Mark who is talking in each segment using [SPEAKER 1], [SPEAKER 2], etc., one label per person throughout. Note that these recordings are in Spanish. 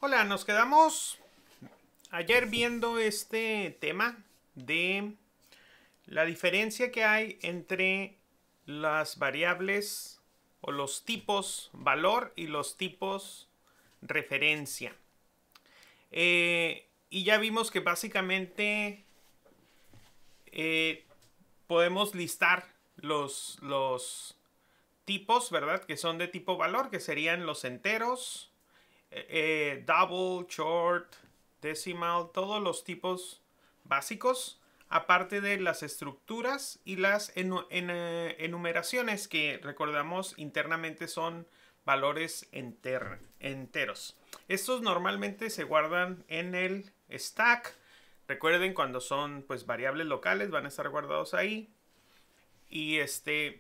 [SPEAKER 1] Hola, nos quedamos ayer viendo este tema de la diferencia que hay entre las variables o los tipos valor y los tipos referencia. Y ya vimos que básicamente eh, podemos listar los tipos, ¿verdad? Que son de tipo valor, que serían los enteros, double, short, decimal, todos los tipos básicos, aparte de las estructuras y las enumeraciones que recordamos internamente son valores enteros. Estos normalmente se guardan en el stack. Recuerden, cuando son pues variables locales van a estar guardados ahí y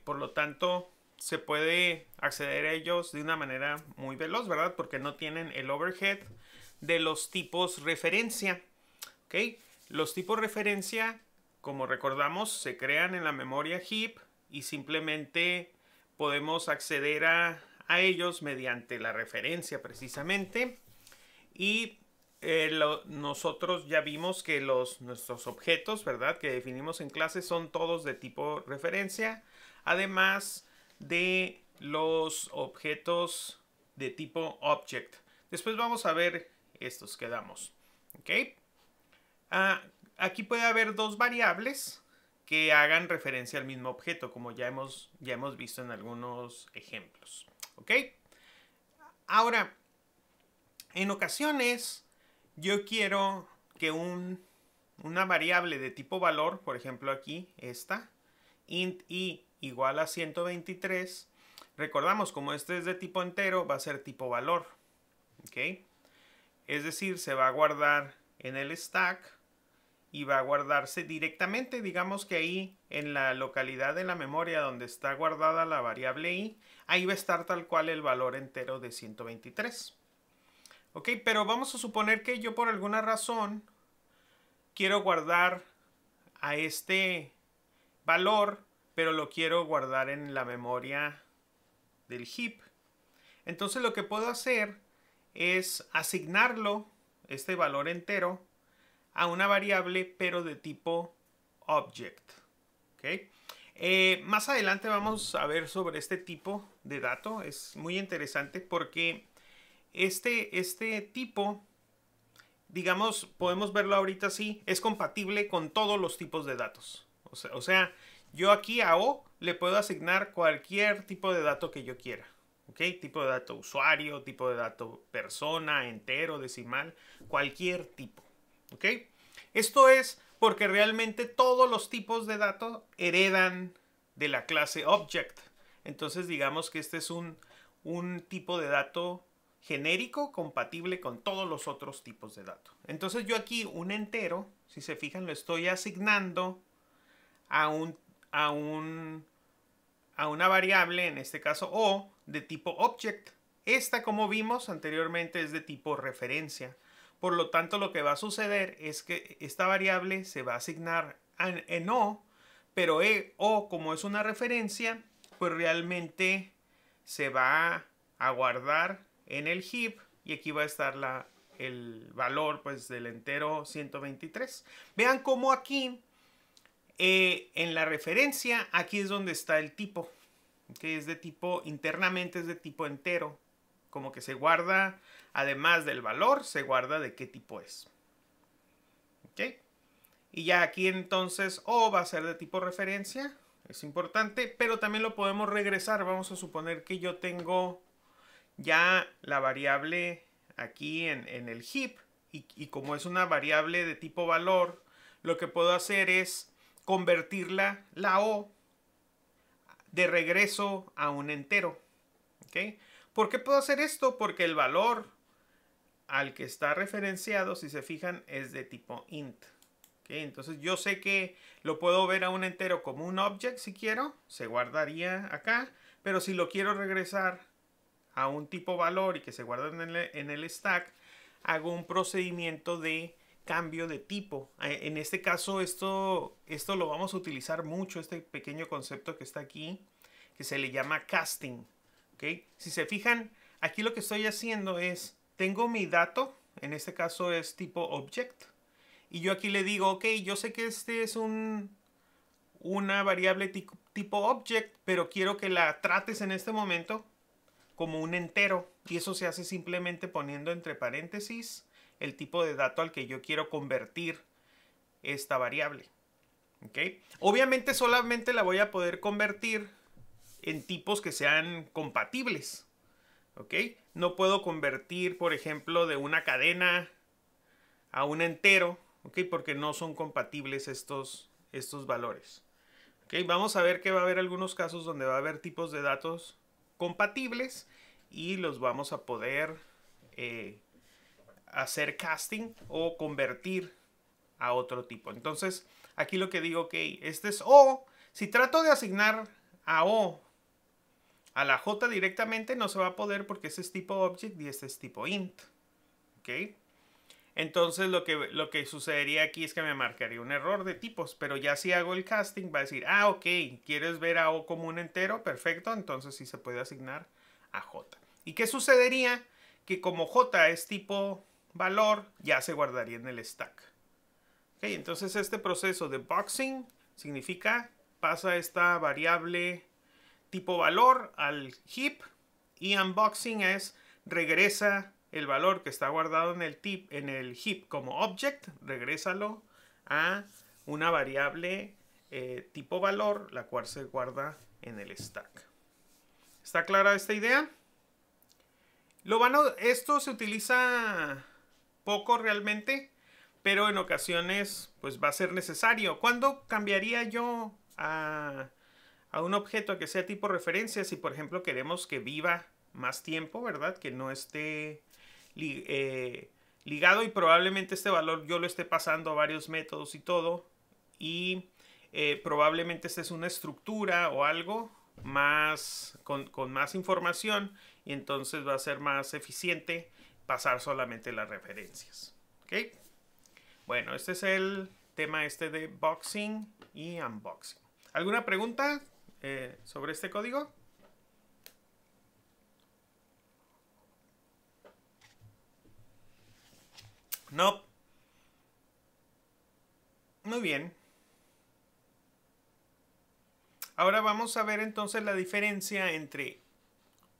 [SPEAKER 1] por lo tanto se puede acceder a ellos de una manera muy veloz, ¿verdad? Porque no tienen el overhead de los tipos referencia. ¿Ok? Los tipos referencia, como recordamos, se crean en la memoria heap y simplemente podemos acceder a ellos mediante la referencia precisamente. Y nosotros ya vimos que nuestros objetos, ¿verdad? Que definimos en clase son todos de tipo referencia. Además de los objetos de tipo object. Después vamos a ver estos que damos. ¿Ok? Aquí puede haber dos variables que hagan referencia al mismo objeto, como ya hemos visto en algunos ejemplos. ¿Ok? Ahora, en ocasiones yo quiero que una variable de tipo valor, por ejemplo aquí, esta, int i igual a 123, recordamos, como este es de tipo entero, va a ser tipo valor. ¿Ok? Es decir, se va a guardar en el stack y va a guardarse directamente, digamos que ahí en la localidad de la memoria donde está guardada la variable i, ahí va a estar tal cual el valor entero de 123. Ok, pero vamos a suponer que yo por alguna razón quiero guardar a este valor, pero lo quiero guardar en la memoria del heap. Entonces lo que puedo hacer es asignarlo, este valor entero, a una variable pero de tipo object. ¿Okay? Más adelante vamos a ver sobre este tipo de dato. Es muy interesante porque este tipo, digamos, podemos verlo ahorita así, es compatible con todos los tipos de datos. O sea, yo aquí a O le puedo asignar cualquier tipo de dato que yo quiera. ¿Ok? Tipo de dato usuario, tipo de dato persona, entero, decimal, cualquier tipo. ¿Ok? Esto es porque realmente todos los tipos de datos heredan de la clase object. Entonces digamos que este es un tipo de dato genérico compatible con todos los otros tipos de datos. Entonces yo aquí un entero, si se fijan, lo estoy asignando a a un a una variable, en este caso O, de tipo object. Esta, como vimos anteriormente, es de tipo referencia. Por lo tanto, lo que va a suceder es que esta variable se va a asignar en O, pero O, como es una referencia, pues realmente se va a guardar en el heap y aquí va a estar el valor pues del entero 123. Vean cómo aquí en la referencia, aquí es donde está el tipo, que es de tipo, internamente es de tipo entero, como que se guarda, además del valor, se guarda de qué tipo es. ¿Ok? Y ya aquí entonces O va a ser de tipo referencia, es importante, pero también lo podemos regresar. Vamos a suponer que yo tengo ya la variable aquí en el heap y como es una variable de tipo valor, lo que puedo hacer es convertirla, la O, de regreso a un entero. ¿Ok? ¿Por qué puedo hacer esto? Porque el valor al que está referenciado, si se fijan, es de tipo int. ¿Okay? Entonces yo sé que lo puedo ver a un entero como un object si quiero, se guardaría acá, pero si lo quiero regresar a un tipo valor y que se guarda en el stack, hago un procedimiento de cambio de tipo. En este caso esto lo vamos a utilizar mucho, este pequeño concepto que está aquí, que se le llama casting. ¿Okay? Si se fijan, aquí lo que estoy haciendo es tengo mi dato, en este caso es tipo object, y yo aquí le digo, ok, yo sé que este es una variable tipo object, pero quiero que la trates en este momento como un entero, y eso se hace simplemente poniendo entre paréntesis el tipo de dato al que yo quiero convertir esta variable. ¿Okay? Obviamente solamente la voy a poder convertir en tipos que sean compatibles. ¿Ok? No puedo convertir, por ejemplo, de una cadena a un entero, ¿ok? Porque no son compatibles estos valores. ¿Ok? Vamos a ver que va a haber algunos casos donde va a haber tipos de datos compatibles y los vamos a poder hacer casting o convertir a otro tipo. Entonces, aquí lo que digo, ok, este es O. Si trato de asignar a O a la J directamente, no se va a poder porque ese es tipo object y este es tipo int. ¿Ok? Entonces lo que sucedería aquí es que me marcaría un error de tipos, pero ya si hago el casting va a decir, ah, ok, ¿quieres ver a O como un entero? Perfecto, entonces sí se puede asignar a J. ¿Y qué sucedería? Que como J es tipo valor, ya se guardaría en el stack. Okay, entonces este proceso de boxing significa pasa esta variable tipo valor al heap y unboxing es regresa el valor que está guardado en el heap como object, regrésalo a una variable tipo valor, la cual se guarda en el stack. ¿Está clara esta idea? Esto se utiliza poco realmente, pero en ocasiones pues va a ser necesario. ¿Cuándo cambiaría yo a un objeto que sea tipo referencia? Si por ejemplo queremos que viva más tiempo, ¿verdad? Que no esté ligado y probablemente este valor yo lo esté pasando a varios métodos y todo. Y probablemente esta es una estructura o algo más con más información y entonces va a ser más eficiente pasar solamente las referencias. ¿Ok? Bueno, este es el tema de boxing y unboxing. ¿Alguna pregunta sobre este código? No. Muy bien. Ahora vamos a ver entonces la diferencia entre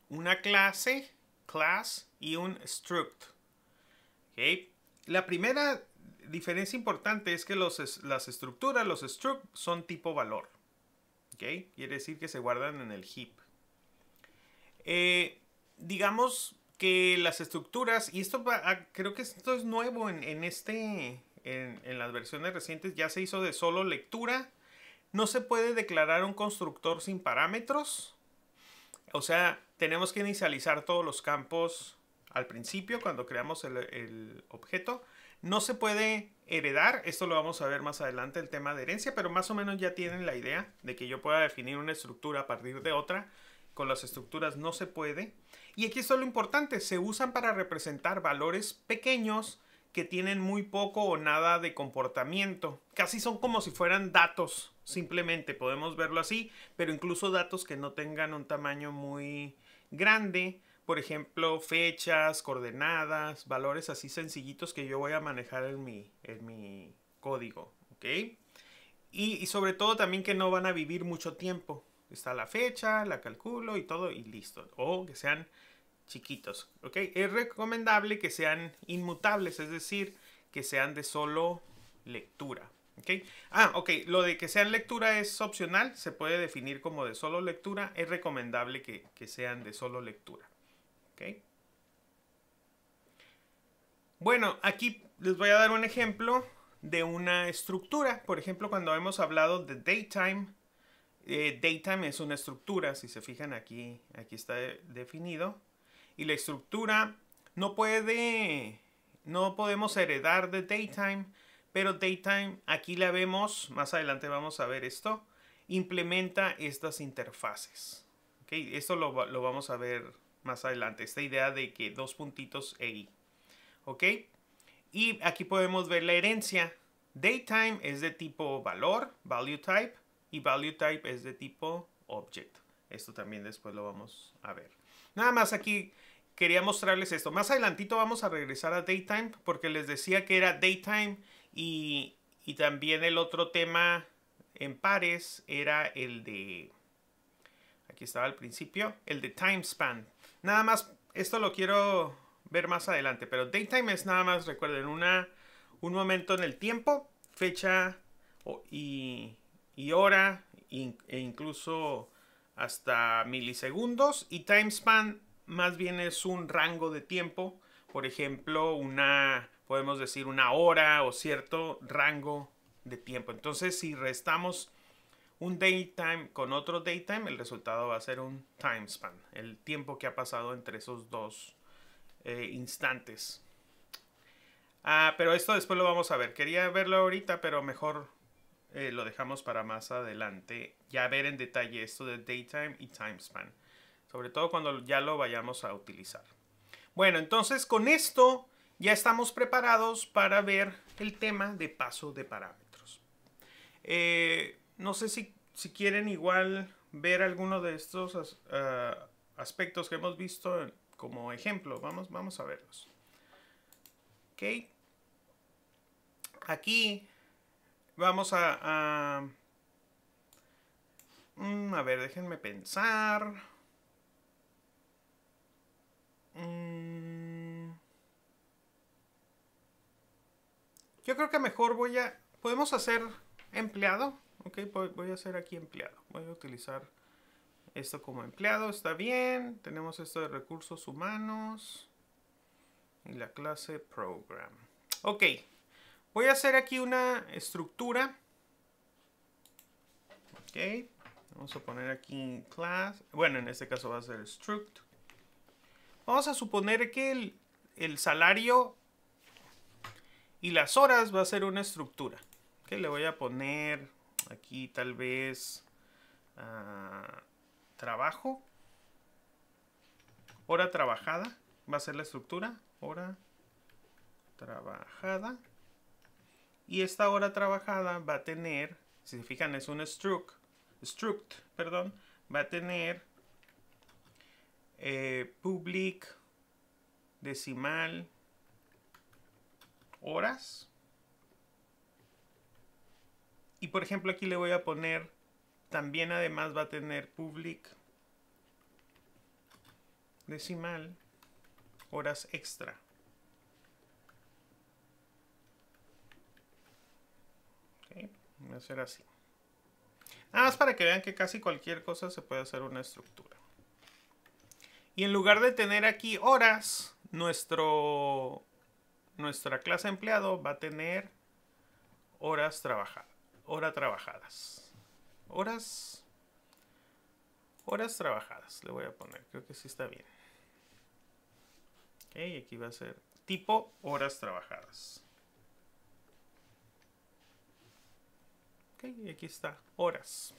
[SPEAKER 1] una clase, class, y un struct. ¿Okay? La primera diferencia importante es que las estructuras, los struct, son tipo valor. ¿Okay? Quiere decir que se guardan en el heap. Digamos que las estructuras, y esto creo que esto es nuevo en las versiones recientes, ya se hizo de solo lectura. No se puede declarar un constructor sin parámetros. O sea, tenemos que inicializar todos los campos al principio cuando creamos el objeto. No se puede heredar, esto lo vamos a ver más adelante, el tema de herencia, pero más o menos ya tienen la idea de que yo pueda definir una estructura a partir de otra. Con las estructuras no se puede. Y aquí está lo importante, se usan para representar valores pequeños que tienen muy poco o nada de comportamiento. Casi son como si fueran datos, simplemente podemos verlo así, pero incluso datos que no tengan un tamaño muy grande. Por ejemplo, fechas, coordenadas, valores así sencillitos que yo voy a manejar en mi código. ¿Ok? Y sobre todo también que no van a vivir mucho tiempo. Está la fecha, la calculo y todo y listo. O que sean chiquitos. ¿Ok? Es recomendable que sean inmutables, es decir, que sean de solo lectura. ¿Ok? Ok. Lo de que sean lectura es opcional. Se puede definir como de solo lectura. Es recomendable que sean de solo lectura. ¿Ok? Bueno, aquí les voy a dar un ejemplo de una estructura. Por ejemplo, cuando hemos hablado de datetime, datetime es una estructura. Si se fijan aquí está definido. Y la estructura no podemos heredar de datetime, pero datetime aquí la vemos, más adelante vamos a ver esto, implementa estas interfaces. ¿Okay? Esto lo vamos a ver más adelante, esta idea de que dos puntitos EI. ¿Ok? Y aquí podemos ver la herencia. Datetime es de tipo valor, value type, y value type es de tipo object. Esto también después lo vamos a ver. Nada más aquí quería mostrarles esto. Más adelantito vamos a regresar a Datetime porque les decía que era Datetime y también el otro tema en pares era el de... Aquí estaba al principio, el de Time Span. Nada más, esto lo quiero ver más adelante, pero Datetime es nada más, recuerden, un momento en el tiempo, fecha y hora e incluso hasta milisegundos. Y Time Span más bien es un rango de tiempo, por ejemplo, podemos decir una hora o cierto rango de tiempo. Entonces, si restamos un datetime con otro datetime, el resultado va a ser un time span, el tiempo que ha pasado entre esos dos instantes. Pero esto después lo vamos a ver. Quería verlo ahorita, pero mejor lo dejamos para más adelante. Ya ver en detalle esto de datetime y time span. Sobre todo cuando ya lo vayamos a utilizar. Bueno, entonces con esto ya estamos preparados para ver el tema de paso de parámetros. No sé si quieren igual ver alguno de estos aspectos que hemos visto como ejemplo. Vamos a verlos. Ok. Aquí vamos a ver, déjenme pensar. Yo creo que mejor podemos hacer empleado. Ok, voy a hacer aquí empleado. Voy a utilizar esto como empleado. Está bien. Tenemos esto de recursos humanos. Y la clase program. Ok. Voy a hacer aquí una estructura. Ok. Vamos a poner aquí class. Bueno, en este caso va a ser struct. Vamos a suponer que el salario y las horas va a ser una estructura. Ok, le voy a poner aquí tal vez trabajo. Hora trabajada va a ser la estructura. Hora trabajada. Y esta hora trabajada va a tener, si se fijan es un struct, perdón, va a tener public decimal horas. Y por ejemplo aquí le voy a poner, también además va a tener public decimal horas extra. Okay, voy a hacer así. Nada más para que vean que casi cualquier cosa se puede hacer una estructura. Y en lugar de tener aquí horas, nuestra clase empleado va a tener horas trabajadas. Horas trabajadas le voy a poner. Creo que sí está bien. Ok, aquí va a ser tipo horas trabajadas. Ok, y aquí está, horas.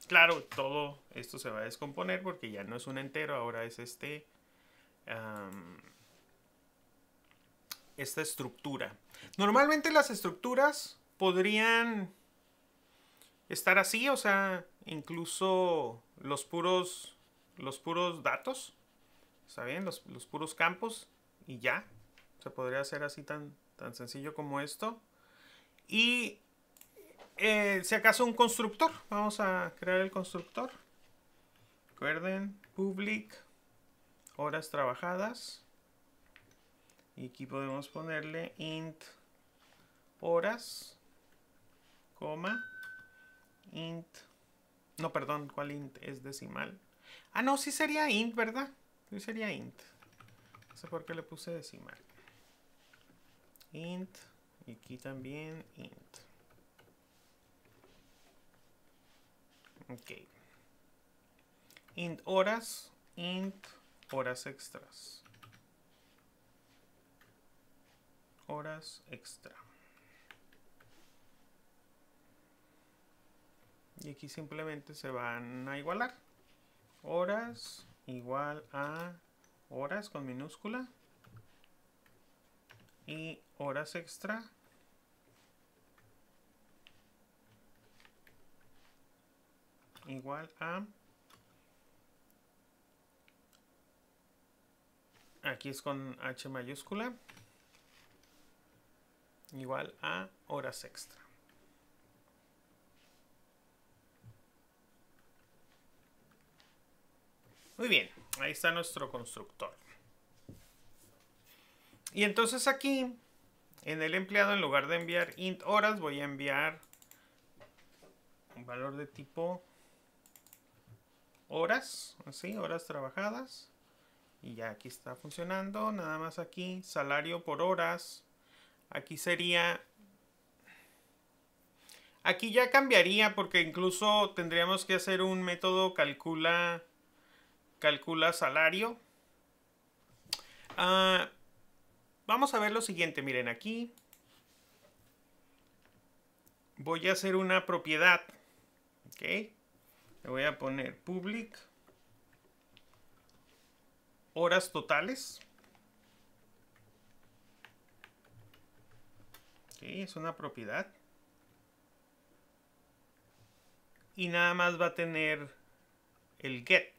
[SPEAKER 1] Claro, todo esto se va a descomponer porque ya no es un entero, ahora es esta estructura. Normalmente las estructuras podrían estar así, o sea, incluso los puros datos, ¿está bien? Los puros campos y ya. Se podría hacer así tan sencillo como esto. Y si acaso un constructor, vamos a crear el constructor. Recuerden, public horas trabajadas. Y aquí podemos ponerle int horas, coma, int. No, perdón, ¿cuál int? Es decimal. Ah, no, sí sería int, ¿verdad? Sí sería int. No sé por qué le puse decimal. Int. Y aquí también int. Ok. Int horas. Int horas extras. Horas extra. Y aquí simplemente se van a igualar. Horas igual a horas con minúscula. Y horas extra igual a Aquí es con H mayúscula. Igual a horas extra. Muy bien, ahí está nuestro constructor. Y entonces aquí, en el empleado, en lugar de enviar int horas, voy a enviar un valor de tipo horas, así, horas trabajadas. Y ya aquí está funcionando. Nada más aquí, salario por horas. Aquí sería... Aquí ya cambiaría porque incluso tendríamos que hacer un método calcula salario. Vamos a ver lo siguiente. Miren, aquí voy a hacer una propiedad. Ok. Le voy a poner public horas totales. Ok, es una propiedad. Y nada más va a tener el get.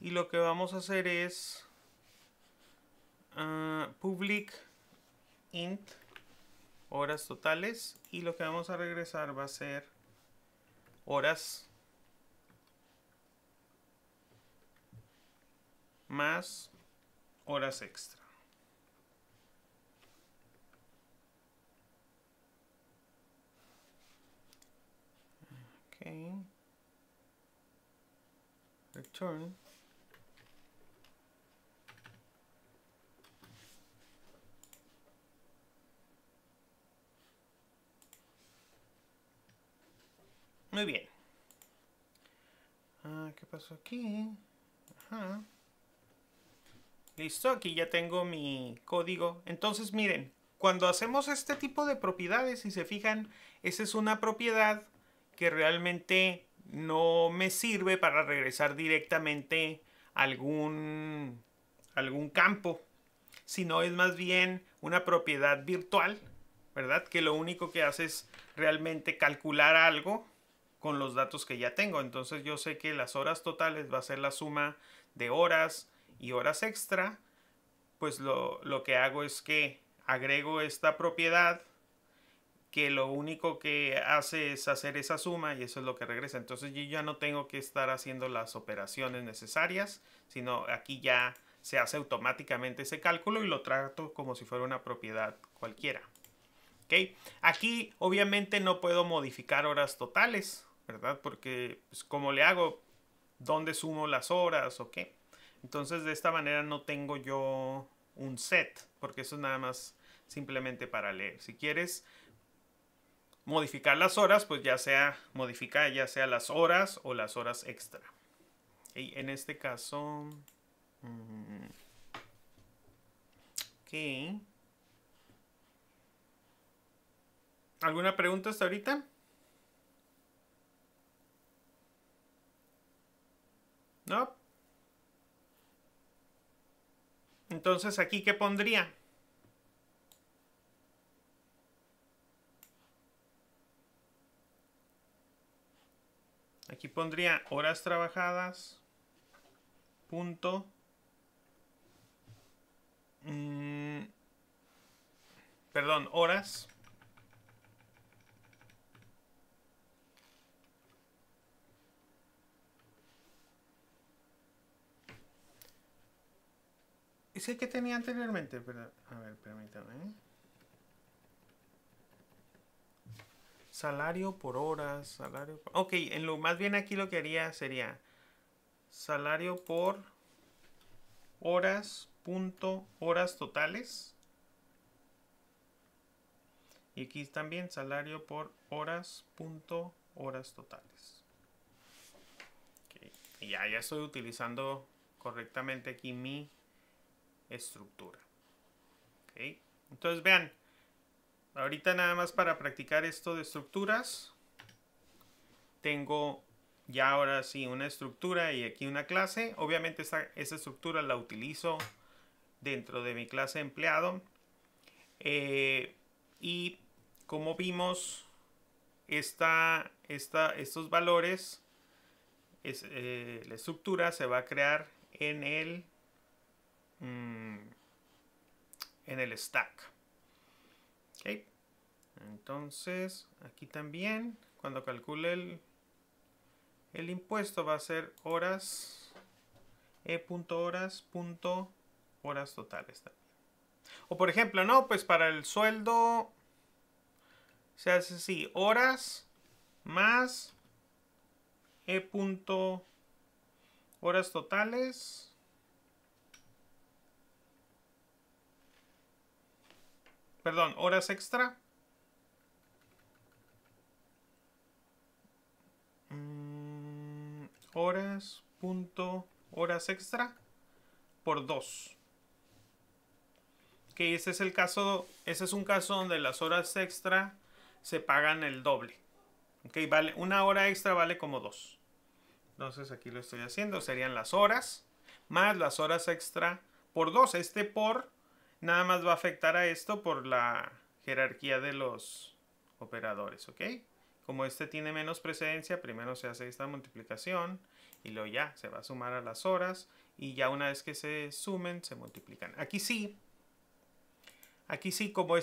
[SPEAKER 1] Y lo que vamos a hacer es public int horas totales. Y lo que vamos a regresar va a ser horas más horas extra. Ok. Return. Muy bien. ¿Qué pasó aquí? Ajá. Listo, aquí ya tengo mi código. Entonces, miren, cuando hacemos este tipo de propiedades, si se fijan, esa es una propiedad que realmente no me sirve para regresar directamente a algún campo, sino es más bien una propiedad virtual, ¿verdad? Que lo único que hace es realmente calcular algo con los datos que ya tengo. Entonces yo sé que las horas totales va a ser la suma de horas y horas extra. Pues lo que hago es que agrego esta propiedad que lo único que hace es hacer esa suma y eso es lo que regresa. Entonces yo ya no tengo que estar haciendo las operaciones necesarias, sino aquí ya se hace automáticamente ese cálculo y lo trato como si fuera una propiedad cualquiera. ¿Okay? Aquí obviamente no puedo modificar horas totales, ¿verdad? Porque pues, ¿cómo le hago? ¿Dónde sumo las horas o qué? Entonces de esta manera no tengo yo un set, porque eso es nada más simplemente para leer. Si quieres modificar las horas, pues ya sea modificar ya sea las horas o las horas extra. ¿Okay? En este caso... Ok. ¿Alguna pregunta hasta ahorita? ¿No? Entonces, ¿aquí qué pondría? Aquí pondría horas trabajadas. Punto. Perdón, horas. ¿Ese que tenía anteriormente? Pero, a ver, permítame. Salario por horas, salario por... Ok, en lo más bien aquí lo que haría sería salario por horas, punto, horas totales. Y aquí también salario por horas, punto, horas totales. Okay. Y ya estoy utilizando correctamente aquí mi estructura. Okay. Entonces vean, ahorita nada más para practicar esto de estructuras, tengo ya ahora sí una estructura y aquí una clase. Obviamente esa estructura la utilizo dentro de mi clase empleado. Y como vimos, estos valores, la estructura se va a crear en el stack. ¿Okay? Entonces, aquí también, cuando calcule el impuesto, va a ser horas, horas totales también. O por ejemplo, no, pues para el sueldo se hace así, horas más horas totales perdón, horas extra horas extra por 2. Que ese es el caso, ese es un caso donde las horas extra se pagan el doble. Okay, vale, una hora extra vale como 2. Entonces aquí lo estoy haciendo, serían las horas más las horas extra por 2. Este por nada más va a afectar a esto por la jerarquía de los operadores, ¿ok? Como este tiene menos precedencia, primero se hace esta multiplicación y luego ya se va a sumar a las horas y ya una vez que se sumen se multiplican. Aquí sí, como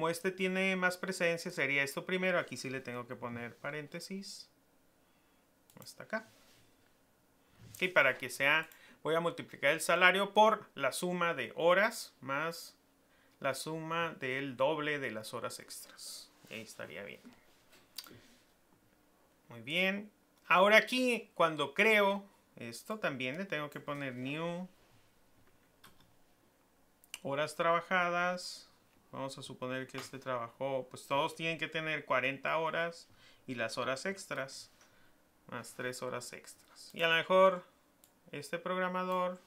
[SPEAKER 1] este tiene más precedencia sería esto primero, aquí sí le tengo que poner paréntesis hasta acá. Y para que sea, voy a multiplicar el salario por la suma de horas más la suma del doble de las horas extras. Y ahí estaría bien. Muy bien. Ahora aquí, cuando creo esto, también le tengo que poner new horas trabajadas. Vamos a suponer que este trabajó, pues todos tienen que tener 40 horas y las horas extras más 3 horas extras. Y a lo mejor este programador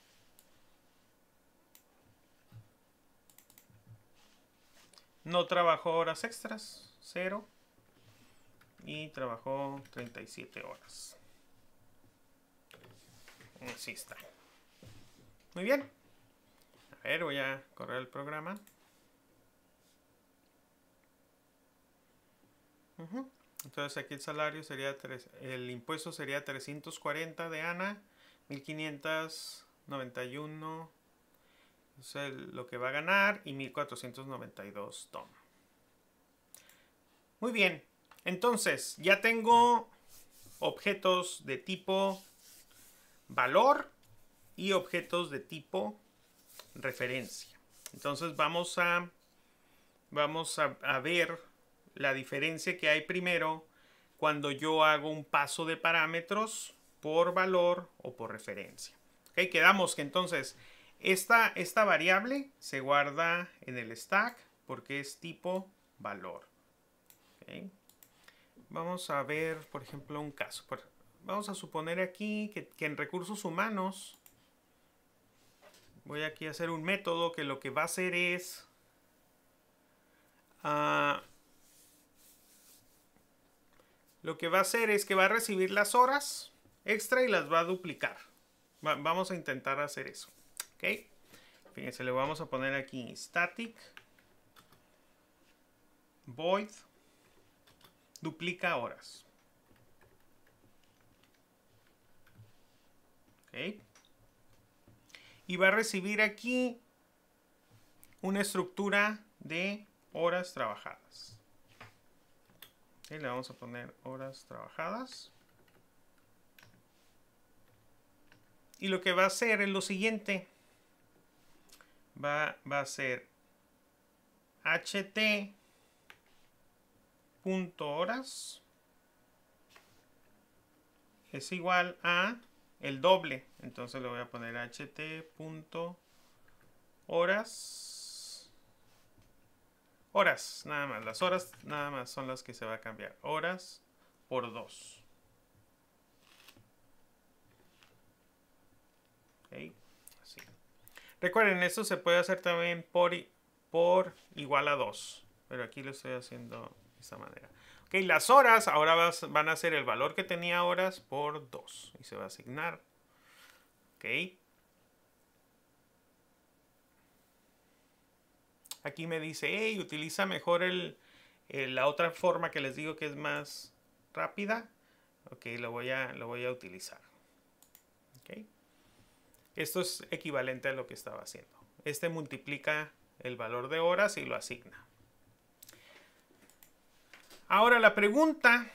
[SPEAKER 1] no trabajó horas extras, 0. Y trabajó 37 horas. Así está. Muy bien. A ver, voy a correr el programa. Entonces aquí el salario sería, el impuesto sería 340 de Ana, 1591 es lo que va a ganar y 1492 Tom. Muy bien, entonces ya tengo objetos de tipo valor y objetos de tipo referencia. Entonces vamos a ver la diferencia que hay primero cuando yo hago un paso de parámetros por valor o por referencia. Okay, quedamos que entonces esta variable se guarda en el stack porque es tipo valor. Okay. Vamos a ver, por ejemplo, un caso. Vamos a suponer aquí que en recursos humanos voy aquí a hacer un método que lo que va a hacer es que va a recibir las horas extra y las va a duplicar. Vamos a intentar hacer eso. ¿Ok? Fíjense, le vamos a poner aquí static void duplica horas. ¿Ok? Y va a recibir aquí una estructura de horas trabajadas. ¿Ok? Le vamos a poner horas trabajadas. Y lo que va a hacer es lo siguiente. Va a ser ht.horas es igual a el doble. Entonces le voy a poner ht.horas. Horas, nada más. Las horas nada más son las que se va a cambiar. Horas por 2. Okay. Así. Recuerden, esto se puede hacer también por igual a 2. Pero aquí lo estoy haciendo de esta manera. Ok, las horas ahora van a ser el valor que tenía horas por 2. Y se va a asignar. Ok. Aquí me dice, hey, utiliza mejor el La otra forma que les digo que es más rápida, ok, lo voy a utilizar. Okay. Esto es equivalente a lo que estaba haciendo. Este multiplica el valor de horas y lo asigna. Ahora la pregunta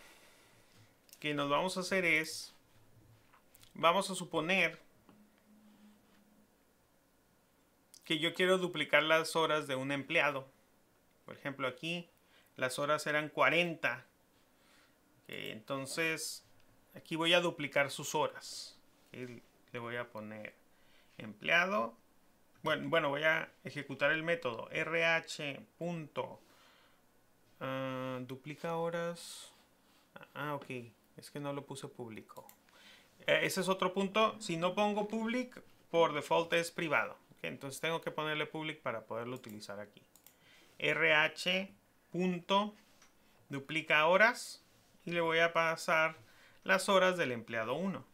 [SPEAKER 1] que nos vamos a hacer es, vamos a suponer que yo quiero duplicar las horas de un empleado. Por ejemplo, aquí las horas eran 40. Entonces, aquí voy a duplicar sus horas. Le voy a poner empleado. Bueno, voy a ejecutar el método RH. Duplica horas. Ok. Es que no lo puse público. Ese es otro punto. Si no pongo public, por default es privado. Entonces tengo que ponerle public para poderlo utilizar aquí. RH. Duplica horas. Y le voy a pasar las horas del empleado 1.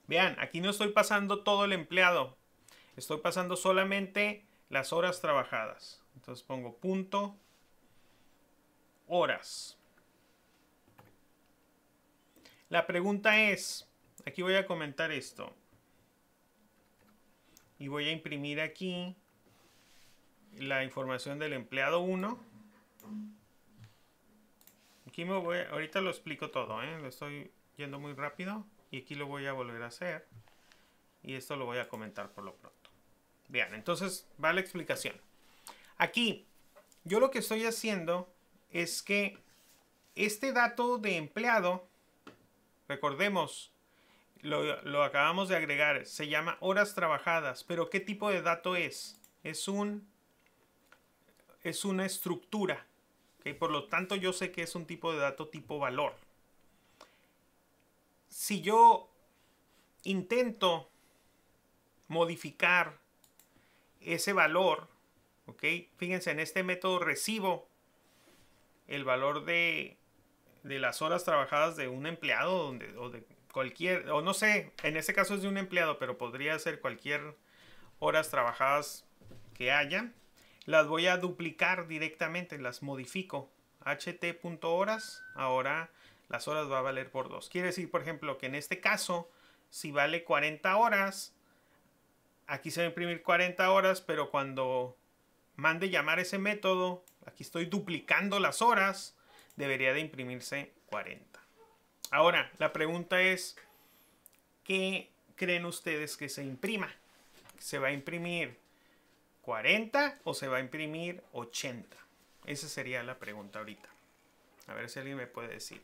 [SPEAKER 1] Vean, aquí no estoy pasando todo el empleado. Estoy pasando solamente las horas trabajadas. Entonces pongo punto horas. La pregunta es, aquí voy a comentar esto. Y voy a imprimir aquí la información del empleado 1. Aquí ahorita lo explico todo, lo estoy yendo muy rápido. Y aquí lo voy a volver a hacer. Y esto lo voy a comentar por lo pronto. Bien, entonces va la explicación. Aquí, yo lo que estoy haciendo es que este dato de empleado, recordemos, lo acabamos de agregar, se llama horas trabajadas. Pero ¿qué tipo de dato es? Es una estructura. ¿Okay? Por lo tanto, yo sé que es un tipo de dato tipo valor. Si yo intento modificar ese valor, ¿ok? Fíjense, en este método recibo el valor de las horas trabajadas de un empleado o de cualquier, o no sé, en este caso es de un empleado, pero podría ser cualquier horas trabajadas que haya. Las voy a duplicar directamente, las modifico. ht.horas, ahora las horas va a valer por 2. Quiere decir, por ejemplo, que en este caso, si vale 40 horas, aquí se va a imprimir 40 horas, pero cuando mande llamar ese método, aquí estoy duplicando las horas, debería de imprimirse 40. Ahora, la pregunta es, ¿qué creen ustedes que se imprima? ¿Se va a imprimir 40 o se va a imprimir 80? Esa sería la pregunta ahorita. A ver si alguien me puede decir.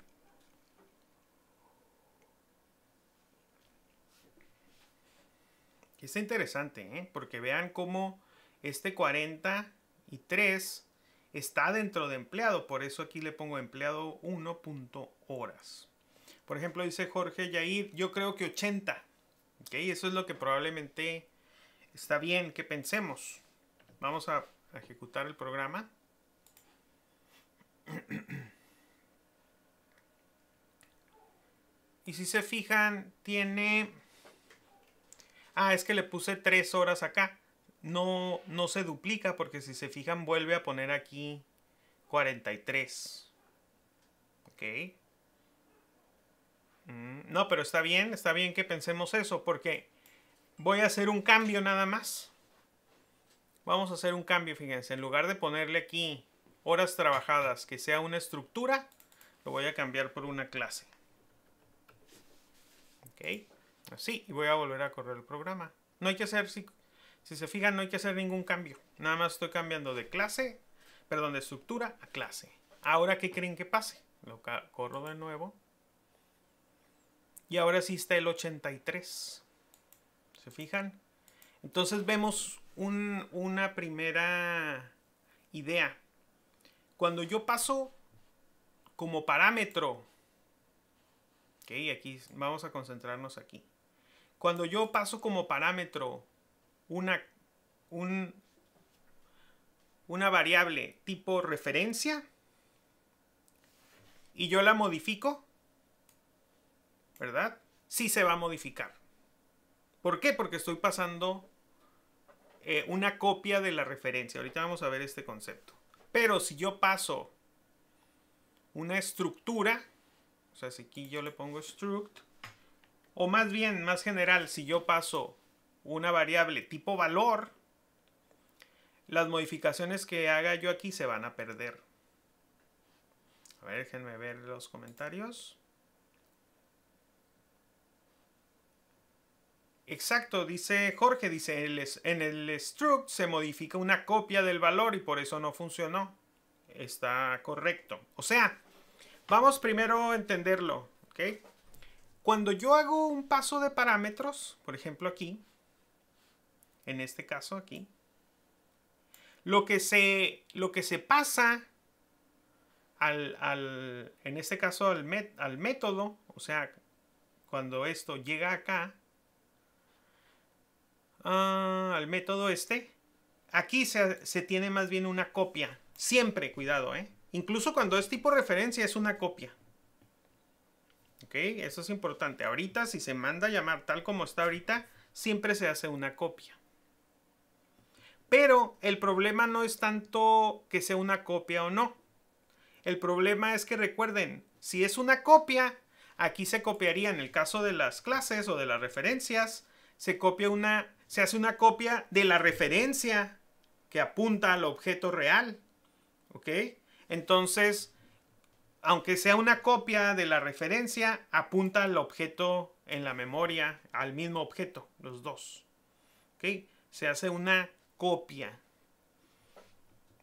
[SPEAKER 1] Está interesante, porque vean cómo este 43 está dentro de empleado. Por eso aquí le pongo empleado 1.horas. Por ejemplo, dice Jorge Yair, yo creo que 80. ¿Okay? Eso es lo que probablemente está bien que pensemos. Vamos a ejecutar el programa. Y si se fijan, tiene... es que le puse 3 horas acá. No se duplica porque si se fijan vuelve a poner aquí 43. Ok. No, pero está bien que pensemos eso porque voy a hacer un cambio nada más. Vamos a hacer un cambio, fíjense. En lugar de ponerle aquí horas trabajadas que sea una estructura, lo voy a cambiar por una clase. Ok. Así, y voy a volver a correr el programa. No hay que hacer, si se fijan, no hay que hacer ningún cambio. Nada más estoy cambiando de clase, perdón, de estructura a clase. Ahora, ¿qué creen que pase? Lo corro de nuevo. Y ahora sí está el 83. ¿Se fijan? Entonces vemos una primera idea. Cuando yo paso como parámetro, ok, aquí vamos a concentrarnos aquí. Cuando yo paso como parámetro una variable tipo referencia y yo la modifico, ¿verdad? Sí se va a modificar. ¿Por qué? Porque estoy pasando una copia de la referencia. Ahorita vamos a ver este concepto. Pero si yo paso una estructura, o sea, si aquí yo le pongo struct, o más bien, más general, si yo paso una variable tipo valor, las modificaciones que haga yo aquí se van a perder. A ver, déjenme ver los comentarios. Exacto, dice Jorge, dice, en el struct se modifica una copia del valor y por eso no funcionó. Está correcto. O sea, vamos primero a entenderlo, ¿ok? Cuando yo hago un paso de parámetros, por ejemplo aquí, en este caso aquí, lo que se pasa en este caso al método, o sea, cuando esto llega acá, al método aquí se tiene más bien una copia. Siempre, cuidado, incluso cuando es tipo referencia es una copia. Ok, eso es importante. Ahorita si se manda a llamar tal como está ahorita, siempre se hace una copia. Pero el problema no es tanto que sea una copia o no. El problema es que recuerden, si es una copia, aquí se copiaría en el caso de las clases o de las referencias, se hace una copia de la referencia que apunta al objeto real. ¿Ok? Entonces, aunque sea una copia de la referencia, apunta al objeto en la memoria, al mismo objeto, los dos. ¿Ok? Se hace una copia.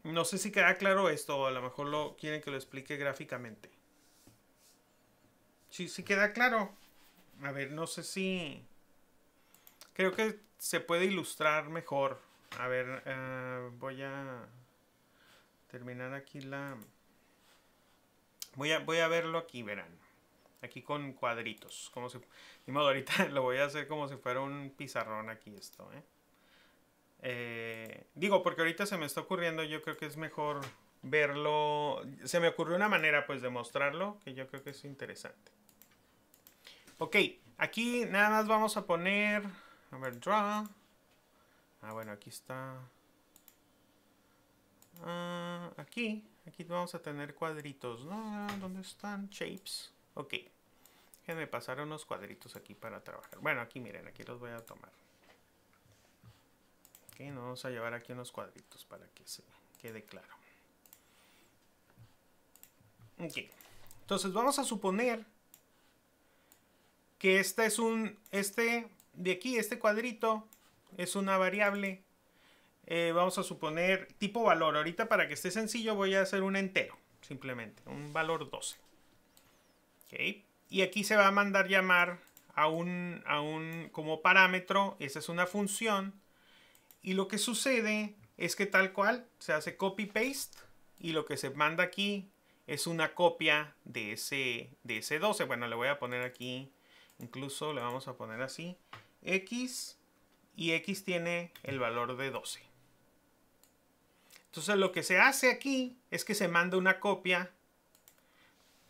[SPEAKER 1] No sé si queda claro esto, o a lo mejor quieren que lo explique gráficamente. Sí queda claro. A ver, no sé si... Creo que se puede ilustrar mejor. A ver, voy a terminar aquí la... Voy a verlo aquí, verán. Aquí con cuadritos. Como si... Ni modo, ahorita lo voy a hacer como si fuera un pizarrón aquí esto, digo, porque ahorita se me está ocurriendo, yo creo que es mejor verlo. Se me ocurrió una manera pues de mostrarlo que yo creo que es interesante. Ok, aquí nada más vamos a poner, a ver, draw. Bueno, aquí está. Aquí vamos a tener cuadritos, ¿no? ¿Dónde están? Shapes. Ok, déjenme pasar unos cuadritos aquí para trabajar. Bueno, aquí miren, aquí los voy a tomar. Nos vamos a llevar aquí unos cuadritos para que se quede claro. Ok. Entonces vamos a suponer que este de aquí, este cuadrito, es una variable. Vamos a suponer tipo valor. Ahorita para que esté sencillo voy a hacer un entero, simplemente, un valor 12. Ok. Y aquí se va a mandar llamar a un como parámetro. Esa es una función. Y lo que sucede es que tal cual se hace copy-paste y lo que se manda aquí es una copia de ese 12. Bueno, le voy a poner aquí, incluso le vamos a poner así, X, y X tiene el valor de 12. Entonces lo que se hace aquí es que se manda una copia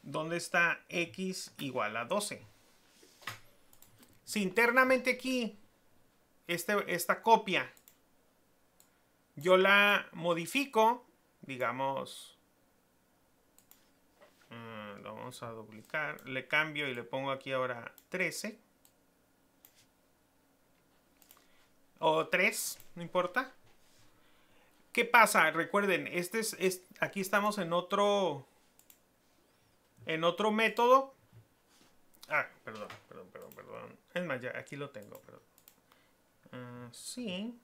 [SPEAKER 1] donde está X igual a 12. Si internamente aquí esta copia yo la modifico, digamos, lo vamos a duplicar, le cambio y le pongo aquí ahora 13 o 3, no importa. ¿Qué pasa? Recuerden, aquí estamos en otro método. Perdón. Es más, ya aquí lo tengo, perdón. Sí.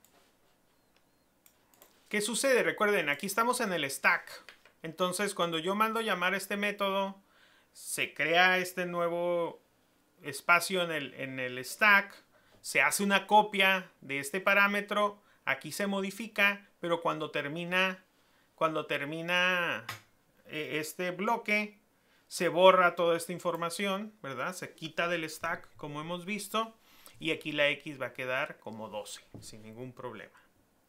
[SPEAKER 1] ¿Qué sucede? Recuerden, aquí estamos en el stack. Entonces, cuando yo mando llamar este método, se crea este nuevo espacio en el stack. Se hace una copia de este parámetro. Aquí se modifica, pero cuando termina este bloque, se borra toda esta información, ¿verdad? Se quita del stack, como hemos visto. Y aquí la X va a quedar como 12, sin ningún problema.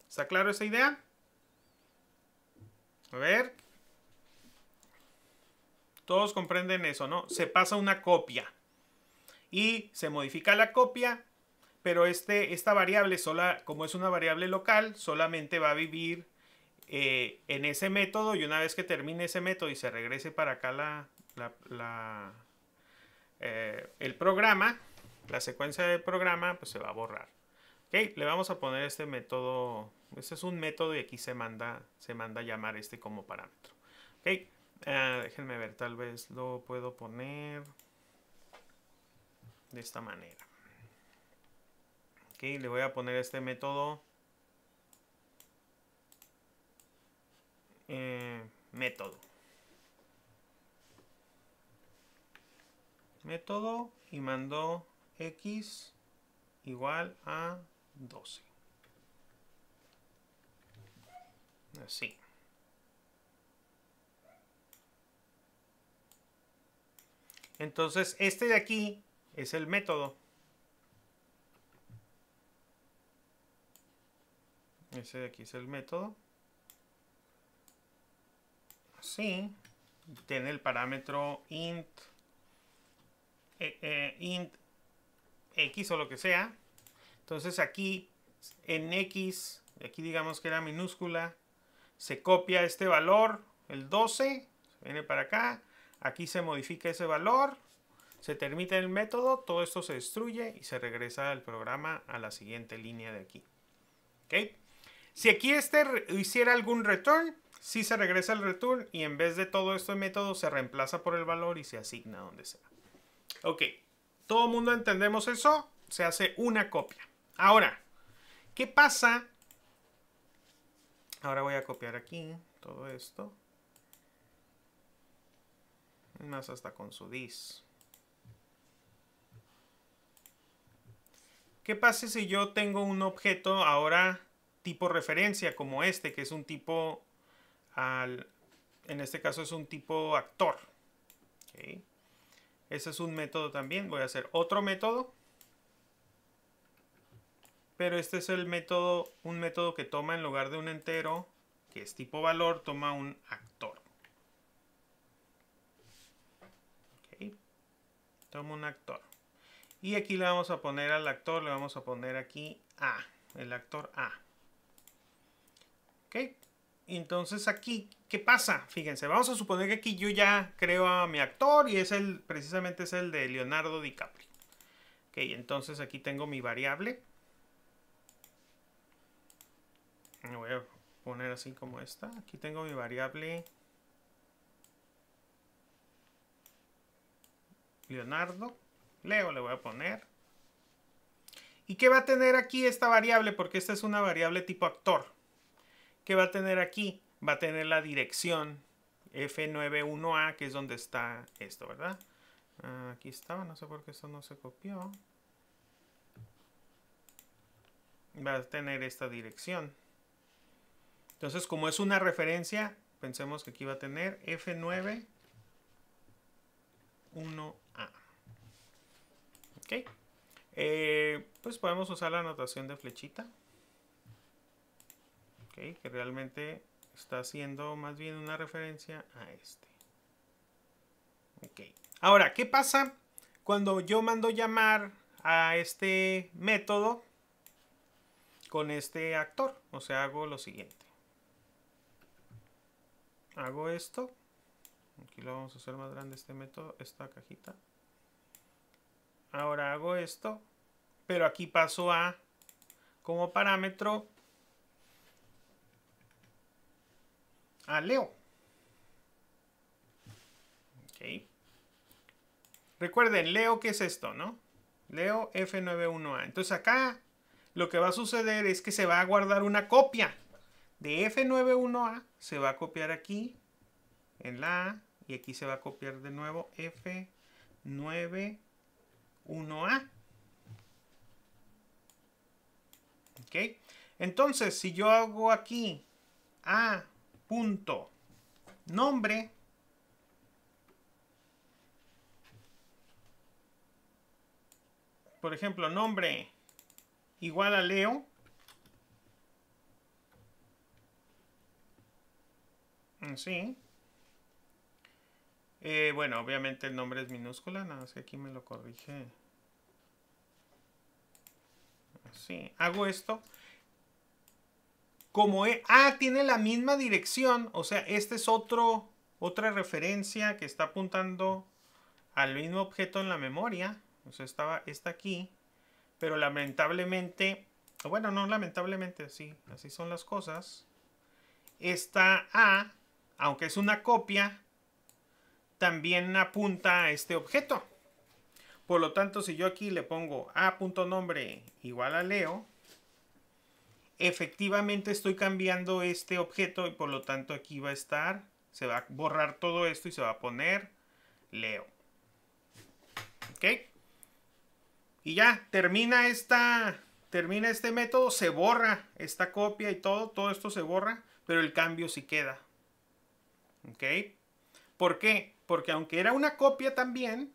[SPEAKER 1] ¿Está claro esa idea? A ver. Todos comprenden eso, ¿no? Se pasa una copia. Y se modifica la copia. pero esta variable, como es una variable local, solamente va a vivir en ese método, y una vez que termine ese método y se regrese para acá el programa, la secuencia del programa, pues se va a borrar. Ok, le vamos a poner este método. Este es un método y aquí se manda a llamar como parámetro. Ok, déjenme ver, tal vez lo puedo poner de esta manera. Ok, le voy a poner este método método y mando x igual a 12. Así. Entonces, este de aquí es el método. Ese de aquí es el método. Así. Tiene el parámetro int x o lo que sea. Entonces aquí en x, aquí digamos que era minúscula, se copia este valor, el 12, se viene para acá, aquí se modifica ese valor, se termina el método, todo esto se destruye y se regresa el programa a la siguiente línea de aquí. ¿Ok? Si aquí hiciera algún return, sí se regresa el return y en vez de todo esto de método se reemplaza por el valor y se asigna donde sea. Ok, todo el mundo entendemos eso, se hace una copia. Ahora, ¿qué pasa? Ahora voy a copiar aquí todo esto. Más hasta con su dis. ¿Qué pasa si yo tengo un objeto ahora tipo referencia como este, que es un tipo, en este caso es un tipo actor? Okay. Ese es un método también. Voy a hacer otro método. Pero este es el método, un método que toma en lugar de un entero, que es tipo valor, toma un actor. Okay. Toma un actor. Y aquí le vamos a poner al actor, le vamos a poner aquí A, el actor A. Ok. Entonces aquí, ¿qué pasa? Fíjense, vamos a suponer que aquí yo ya creo a mi actor y precisamente es el de Leonardo DiCaprio. Ok, entonces aquí tengo mi variable. Me voy a poner así como esta. Aquí tengo mi variable Leonardo. Leo le voy a poner. ¿Y qué va a tener aquí esta variable? Porque esta es una variable tipo actor. ¿Qué va a tener aquí? Va a tener la dirección F91A, que es donde está esto, ¿verdad? Aquí estaba, no sé por qué esto no se copió. Va a tener esta dirección. Entonces, como es una referencia, pensemos que aquí va a tener F91A. Ok. Pues podemos usar la notación de flechita. Ok, que realmente está haciendo más bien una referencia a este. Ok. Ahora, ¿qué pasa cuando yo mando llamar a este método con este actor? O sea, hago lo siguiente. Hago esto. Aquí lo vamos a hacer más grande este método, esta cajita. Ahora hago esto, pero aquí paso a como parámetro a Leo. Ok. Recuerden, Leo, ¿qué es esto, no? Leo F91A. Entonces acá lo que va a suceder es que se va a guardar una copia de F91A. Se va a copiar aquí en la A y aquí se va a copiar de nuevo F91A. ¿Ok? Entonces, si yo hago aquí A.nombre, por ejemplo, nombre igual a Leo, así. Bueno, obviamente el nombre es minúscula, nada más que aquí me lo corrige. Sí, hago esto. Como tiene la misma dirección. O sea, este es otra referencia que está apuntando al mismo objeto en la memoria. O sea, está aquí. Pero lamentablemente, bueno, no lamentablemente, sí, así son las cosas. Esta A, aunque es una copia, también apunta a este objeto. Por lo tanto, si yo aquí le pongo A.nombre igual a Leo, efectivamente estoy cambiando este objeto y por lo tanto aquí va a estar, se va a borrar todo esto y se va a poner Leo. ¿Ok? Y ya, termina este método, se borra esta copia y todo esto se borra, pero el cambio sí queda. ¿Ok? ¿Por qué? Porque aunque era una copia también,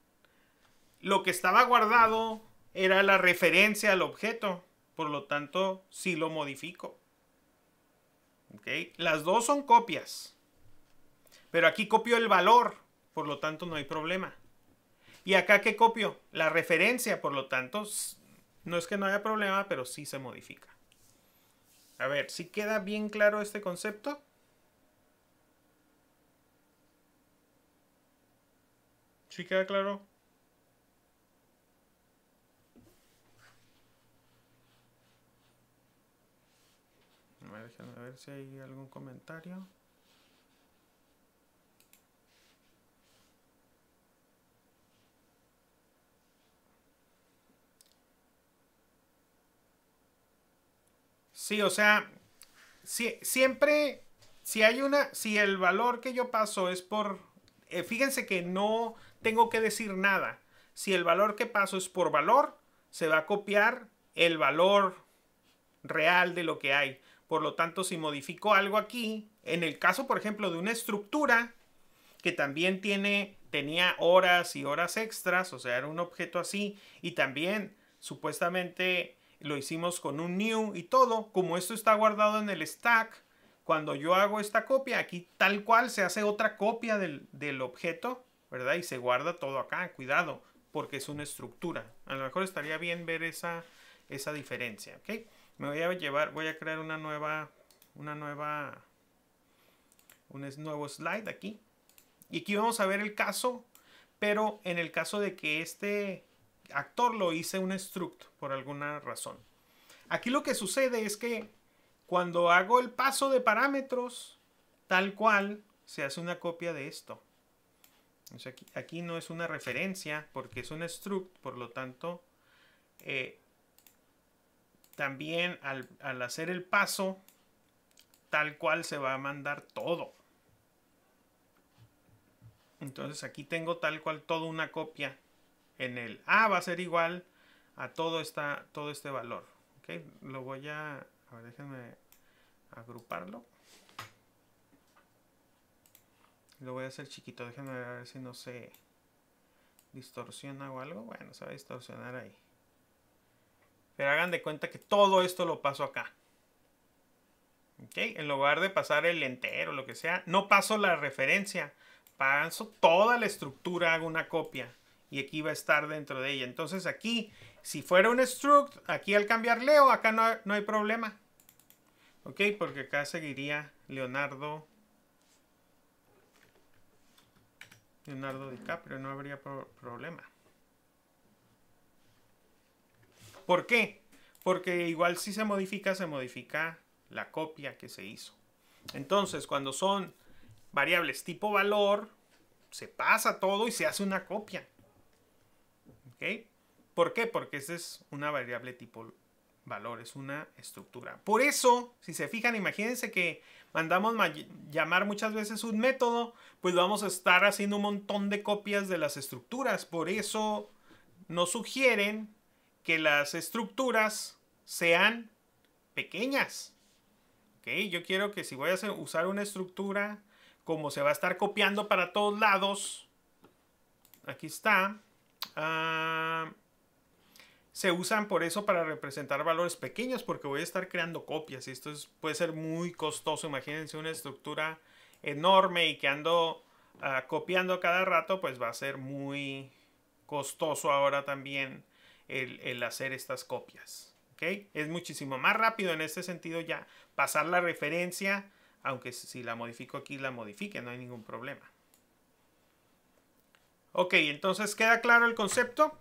[SPEAKER 1] lo que estaba guardado era la referencia al objeto. Por lo tanto, sí lo modifico. ¿Ok? Las dos son copias. Pero aquí copio el valor. Por lo tanto, no hay problema. ¿Y acá qué copio? La referencia. Por lo tanto, no es que no haya problema, pero sí se modifica. A ver, ¿sí queda bien claro este concepto? ¿Sí queda claro? Déjenme ver si hay algún comentario. Sí, o sea, siempre, si el valor que yo paso es por, fíjense que no tengo que decir nada. Si el valor que paso es por valor, se va a copiar el valor real de lo que hay. Por lo tanto, si modifico algo aquí, en el caso, por ejemplo, de una estructura que también tenía horas y horas extras, o sea, era un objeto así, y también supuestamente lo hicimos con un new y todo, como esto está guardado en el stack, cuando yo hago esta copia, aquí tal cual se hace otra copia del objeto, ¿verdad? Y se guarda todo acá, cuidado, porque es una estructura. A lo mejor estaría bien ver esa diferencia, ¿ok? Voy a crear un nuevo slide aquí. Y aquí vamos a ver el caso, pero en el caso de que este actor lo hice un struct por alguna razón. Aquí lo que sucede es que cuando hago el paso de parámetros, tal cual, se hace una copia de esto. O sea, aquí no es una referencia porque es un struct, por lo tanto, también al hacer el paso, tal cual se va a mandar todo. Entonces aquí tengo tal cual toda una copia en el A va a ser igual a todo este valor. ¿Okay? Lo voy a ver, déjenme agruparlo. Lo voy a hacer chiquito, déjenme ver si no se distorsiona o algo. Bueno, se va a distorsionar ahí. Pero hagan de cuenta que todo esto lo paso acá. ¿Okay? En lugar de pasar el entero, lo que sea, no paso la referencia. Paso toda la estructura, hago una copia. Y aquí va a estar dentro de ella. Entonces aquí, si fuera un struct, aquí al cambiar Leo, acá no hay problema. ¿Ok? Porque acá seguiría Leonardo DiCaprio, no habría problema. ¿Por qué? Porque igual si se modifica la copia que se hizo. Entonces, cuando son variables tipo valor, se pasa todo y se hace una copia. ¿Ok? ¿Por qué? Porque esa es una variable tipo valor, es una estructura. Por eso, si se fijan, imagínense que mandamos llamar muchas veces un método, pues vamos a estar haciendo un montón de copias de las estructuras. Por eso nos sugieren que las estructuras sean pequeñas. ¿Okay? Yo quiero que si voy a usar una estructura, como se va a estar copiando para todos lados, aquí está, se usan por eso para representar valores pequeños, porque voy a estar creando copias y esto puede ser muy costoso. Imagínense una estructura enorme y que ando copiando cada rato, pues va a ser muy costoso ahora también el hacer estas copias. ¿Okay? Es muchísimo más rápido en este sentido ya pasar la referencia, aunque si la modifico aquí la modifique, no hay ningún problema. Ok, entonces queda claro el concepto.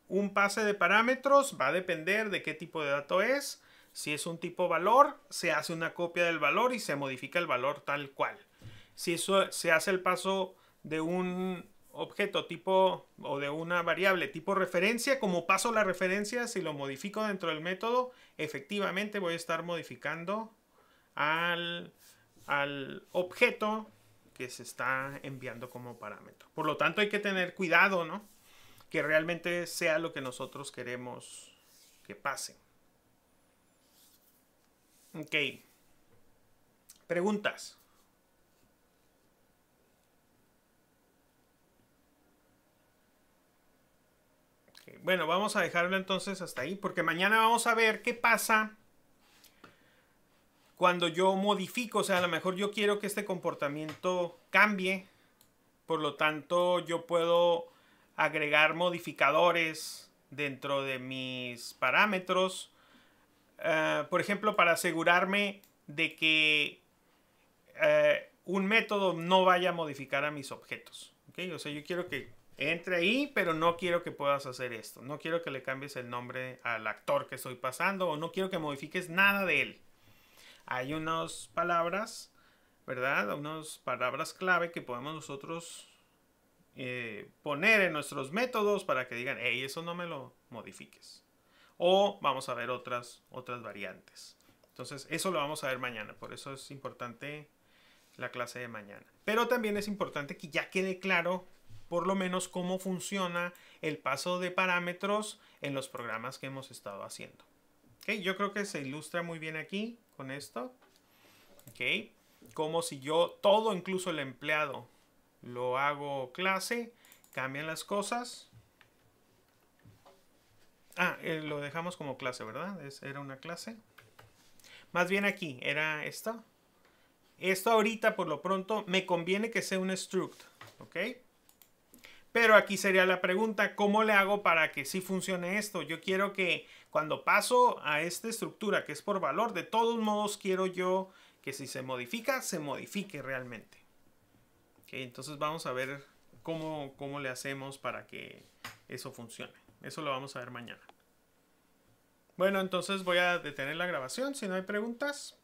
[SPEAKER 1] Un pase de parámetros va a depender de qué tipo de dato es. Si es un tipo valor, se hace una copia del valor y se modifica el valor tal cual. Si eso se hace el paso de un objeto tipo o de una variable tipo referencia, como paso la referencia, si lo modifico dentro del método, efectivamente voy a estar modificando al objeto que se está enviando como parámetro. Por lo tanto, hay que tener cuidado, ¿no? Que realmente sea lo que nosotros queremos que pase. Ok. Preguntas. Okay. Bueno, vamos a dejarlo entonces hasta ahí, porque mañana vamos a ver qué pasa cuando yo modifico. O sea, a lo mejor yo quiero que este comportamiento cambie. Por lo tanto, yo puedo agregar modificadores dentro de mis parámetros. Por ejemplo, para asegurarme de que un método no vaya a modificar a mis objetos. ¿Okay? O sea, yo quiero que entre ahí, pero no quiero que puedas hacer esto. No quiero que le cambies el nombre al actor que estoy pasando o no quiero que modifiques nada de él. Hay unas palabras, ¿verdad? Unas palabras clave que podemos nosotros poner en nuestros métodos para que digan, hey, eso no me lo modifiques. O vamos a ver otras variantes. Entonces, eso lo vamos a ver mañana. Por eso es importante la clase de mañana. Pero también es importante que ya quede claro por lo menos cómo funciona el paso de parámetros en los programas que hemos estado haciendo. ¿Okay? Yo creo que se ilustra muy bien aquí con esto. ¿Okay? Como si yo todo, incluso el empleado, lo hago clase, cambian las cosas. Lo dejamos como clase, ¿verdad? Era una clase. Más bien aquí, era esto. Esto ahorita, por lo pronto, me conviene que sea un struct, ¿ok? Pero aquí sería la pregunta, ¿cómo le hago para que sí funcione esto? Yo quiero que cuando paso a esta estructura, que es por valor, de todos modos quiero yo que si se modifica, se modifique realmente. ¿Ok? Entonces vamos a ver cómo le hacemos para que eso funcione. Eso lo vamos a ver mañana. Bueno, entonces voy a detener la grabación si no hay preguntas.